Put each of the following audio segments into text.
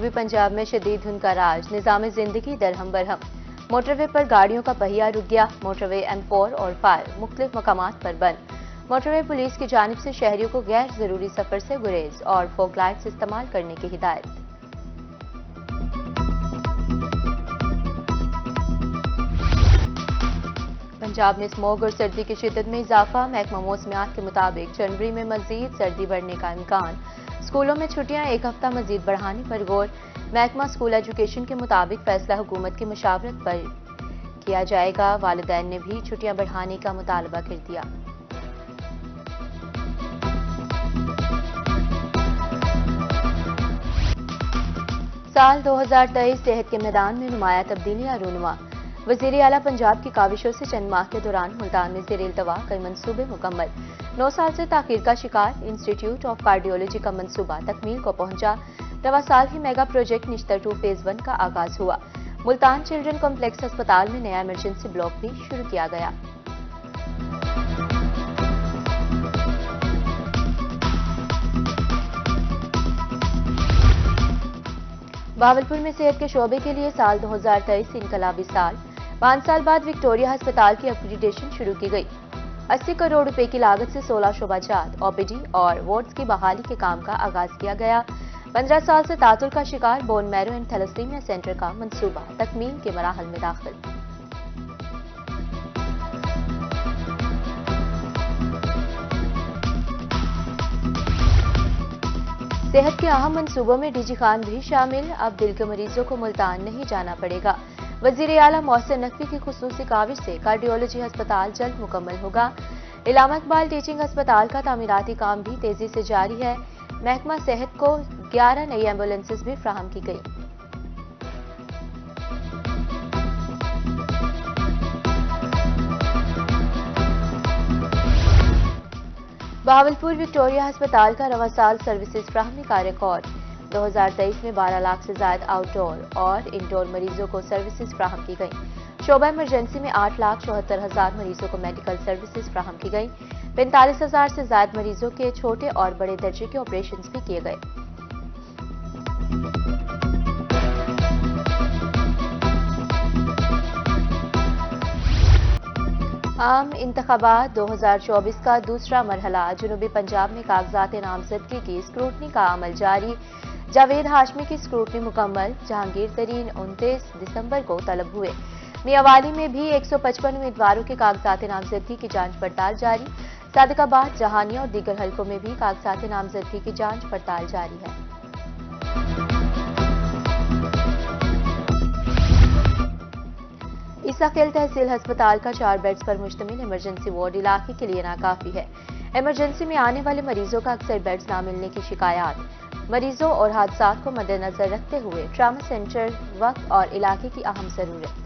جنوبی پنجاب میں شدید دھند کا راج، نظام زندگی درہم برہم۔ موٹر وے پر گاڑیوں کا پہیہ رک گیا، موٹر وے M4 اور 5 مختلف مقامات پر بند۔ موٹر وے پولیس کی جانب سے شہریوں کو غیر ضروری سفر سے گریز اور فوگ لائٹس استعمال کرنے کی ہدایت۔ پنجاب میں اسموگ اور سردی کی شدت میں اضافہ، محکمہ موسمیات کے مطابق جنوری میں مزید سردی بڑھنے کا امکان۔ اسکولوں میں چھٹیاں ایک ہفتہ مزید بڑھانے پر غور، محکمہ اسکول ایجوکیشن کے مطابق فیصلہ حکومت کی مشاورت پر کیا جائے گا، والدین نے بھی چھٹیاں بڑھانے کا مطالبہ کر دیا۔ سال 2023 صحت کے میدان میں نمایاں تبدیلیاں رونما، وزیر اعلیٰ پنجاب کی کاوشوں سے چند ماہ کے دوران ملتان میں زیر التواء کئی منصوبے مکمل۔ 9 سال سے تاخیر کا شکار انسٹی ٹیوٹ آف کارڈیولوجی کا منصوبہ تکمیل کو پہنچا، رواں سال ہی میگا پروجیکٹ نشتر 2 فیز 1 کا آغاز ہوا۔ ملتان چلڈرن کمپلیکس ہسپتال میں نیا ایمرجنسی بلاک بھی شروع کیا گیا۔ بہاولپور میں صحت کے شعبے کے لیے سال 2023 انقلابی سال، 5 سال بعد وکٹوریہ ہسپتال کی اپ گریڈیشن شروع کی گئی۔ 80 کروڑ روپے کی لاگت سے 16 شعبہ جات، OPD اور وارڈز کی بحالی کے کام کا آغاز کیا گیا۔ 15 سال سے تعطل کا شکار bone Meru and thalassaemia centre کا منصوبہ تکمیل کے مراحل میں داخل۔ صحت کے اہم منصوبوں میں ڈی جی خان بھی شامل، اب دل کے مریضوں کو ملتان نہیں جانا پڑے گا۔ وزیر اعلیٰ محسن نقوی کی خصوصی کاوش سے کارڈیولوجی ہسپتال جلد مکمل ہوگا۔ علامہ اقبال ٹیچنگ ہسپتال کا تعمیراتی کام بھی تیزی سے جاری ہے۔ محکمہ صحت کو 11 نئی ایمبولینسز بھی فراہم کی گئی۔ بہاولپور وکٹوریہ ہسپتال کا رواں سال سروسز فراہمی کا ریکارڈ، 2023 میں 12 لاکھ سے زائد آؤٹ ڈور اور انڈور مریضوں کو سروسز فراہم کی گئیں۔ شعبہ ایمرجنسی میں 8,74,000 مریضوں کو میڈیکل سروسز فراہم کی گئیں۔ 45,000 سے زائد مریضوں کے چھوٹے اور بڑے درجے کے آپریشنز بھی کیے گئے۔ عام انتخابات 2024 کا دوسرا مرحلہ، جنوبی پنجاب میں کاغذات نامزدگی کی اسکروٹنی کا عمل جاری، جاوید ہاشمی کی اسکروٹنی مکمل، جہانگیر ترین 29 دسمبر کو طلب ہوئے۔ میاں والی میں بھی 155 امیدواروں کے کاغذات نامزدگی کی جانچ پڑتال جاری، صادق آباد، جہانیہ اور دیگر حلقوں میں بھی کاغذات نامزدگی کی جانچ پڑتال جاری ہے۔ عیسیٰ خیل تحصیل ہسپتال کا 4 بیڈز پر مشتمل ایمرجنسی وارڈ علاقے کے لیے ناکافی ہے۔ ایمرجنسی میں آنے والے مریضوں کا اکثر بیڈز نہ ملنے کی شکایات، مریضوں اور حادثات کو مد نظر رکھتے ہوئے ٹراما سینٹر وقت اور علاقے کی اہم ضرورت۔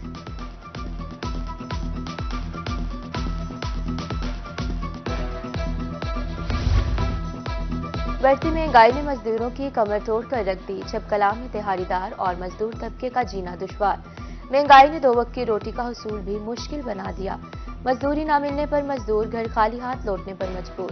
بڑھتی مہنگائی نے مزدوروں کی کمر توڑ کر رکھ دی، جب کلام میں دہاڑی دار اور مزدور طبقے کا جینا دشوار۔ مہنگائی نے 2 وقت کی روٹی کا حصول بھی مشکل بنا دیا، مزدوری نہ ملنے پر مزدور گھر خالی ہاتھ لوٹنے پر مجبور۔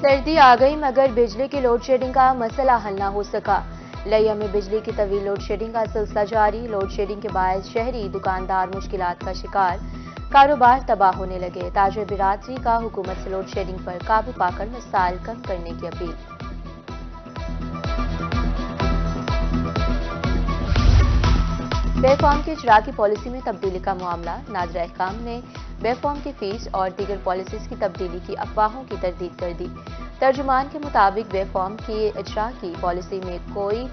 سردی آ گئی مگر بجلی کی لوڈ شیڈنگ کا مسئلہ حل نہ ہو سکا، لیا میں بجلی کی طویل لوڈ شیڈنگ کا سلسلہ جاری، لوڈ شیڈنگ کے باعث شہری دکاندار مشکلات کا شکار، کاروبار تباہ ہونے لگے، تاجر برادری کا حکومت سے لوڈ شیڈنگ پر قابو پا کر مسائل کم کرنے کی اپیل۔ بے فارم کی اجراء کی پالیسی میں تبدیلی کا معاملہ، ناظر احکام نے بے فارم کی فیس اور دیگر پالیسیز کی تبدیلی کی افواہوں کی تردید کر دی۔ ترجمان کے مطابق بے فارم کی اجراء کی پالیسی میں کوئی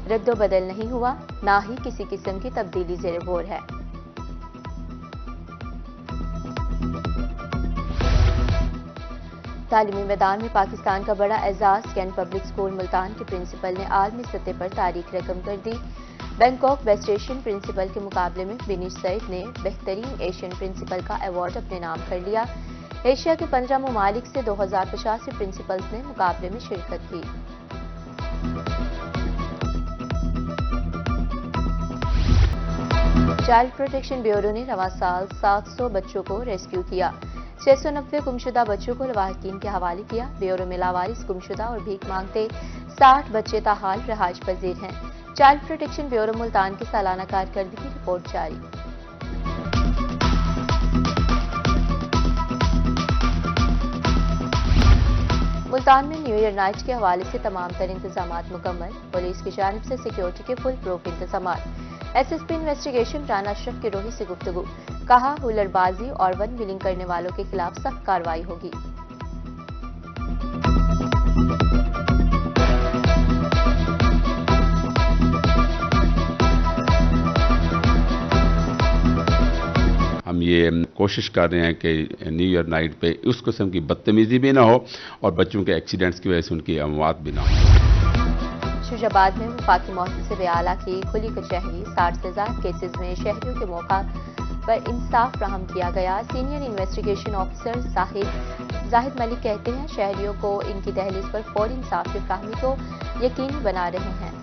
رد و بدل نہیں ہوا، نہ ہی کسی قسم کی تبدیلی زیر غور ہے۔ تعلیمی میدان میں پاکستان کا بڑا اعزاز، کینٹ پبلک اسکول ملتان کے پرنسپل نے عالمی سطح پر تاریخ رقم کر دی۔ بینکاک بیسٹ ایشین پرنسپل کے مقابلے میں بنیش سعید نے بہترین ایشین پرنسپل کا ایوارڈ اپنے نام کر لیا۔ ایشیا کے 15 ممالک سے 2085 پرنسپلز نے مقابلے میں شرکت کی۔ چائلڈ پروٹیکشن بیورو نے رواں سال 700 بچوں کو ریسکیو کیا. 690 گمشدہ بچوں کو لواحقین کے حوالے کیا. بیورو میں لاوارث گمشدہ اور بھیک مانگتے 60 بچے تاحال رہائش پذیر ہیں. چائلڈ پروٹیکشن بیورو ملتان کی سالانہ کارکردگی رپورٹ جاری. ملتان میں نیو ایئر نائٹ کے حوالے سے تمام تر انتظامات مکمل. پولیس کی جانب سے سیکیورٹی کے فل پروف انتظامات. S S P investigation Rana Ashraf کی روحی سے گفتگو. کہا ہولر بازی اور ون ویلنگ کرنے والوں کے خلاف سخت کارروائی ہوگی. ہم یہ کوشش کر رہے ہیں کہ نیو ایئر نائٹ پہ اس قسم کی بدتمیزی بھی نہ ہو اور بچوں کے ایکسیڈنٹس کی وجہ سے ان کی اموات بھی نہ ہو. شوج آباد میں وفاقی محتسب اعلیٰ کی کھلی کچہری. 60 سے زائد کیسز میں شہریوں کے موقع پر انصاف فراہم کیا گیا. سینئر انویسٹیگیشن آفیسر زاہد ملک کہتے ہیں شہریوں کو ان کی دہلیز پر فوری انصاف کی فراہمی کو یقینی بنا رہے ہیں.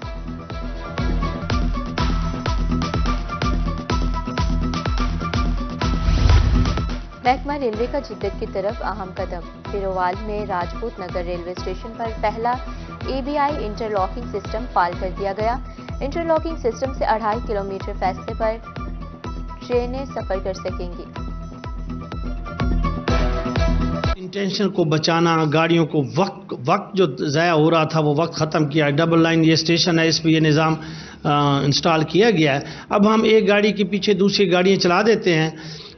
محکمہ ریلوے کا جدت کی طرف اہم قدم. پیروال میں راجپوت نگر ریلوے اسٹیشن پر پہلا ای بی آئی انٹر لاکنگ سسٹم فعال کر دیا گیا. انٹر لاکنگ سسٹم سے 2.5 کلومیٹر فاصلے پر ٹرینیں سفر کر سکیں گی. انٹینشن کو بچانا، گاڑیوں کو وقت جو ضائع ہو رہا تھا وہ وقت ختم کیا. ڈبل لائن یہ اسٹیشن ہے، اس پہ یہ نظام انسٹال کیا گیا ہے. اب ہم ایک گاڑی کے پیچھے دوسری گاڑیاں چلا دیتے ہیں.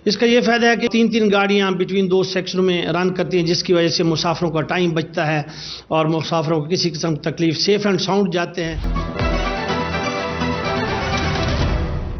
اس کا یہ فائدہ ہے کہ 3 گاڑیاں بٹوین 2 سیکشنوں میں رن کرتی ہیں، جس کی وجہ سے مسافروں کا ٹائم بچتا ہے اور مسافروں کو کسی قسم کی تکلیف سیف اینڈ ساؤنڈ جاتے ہیں.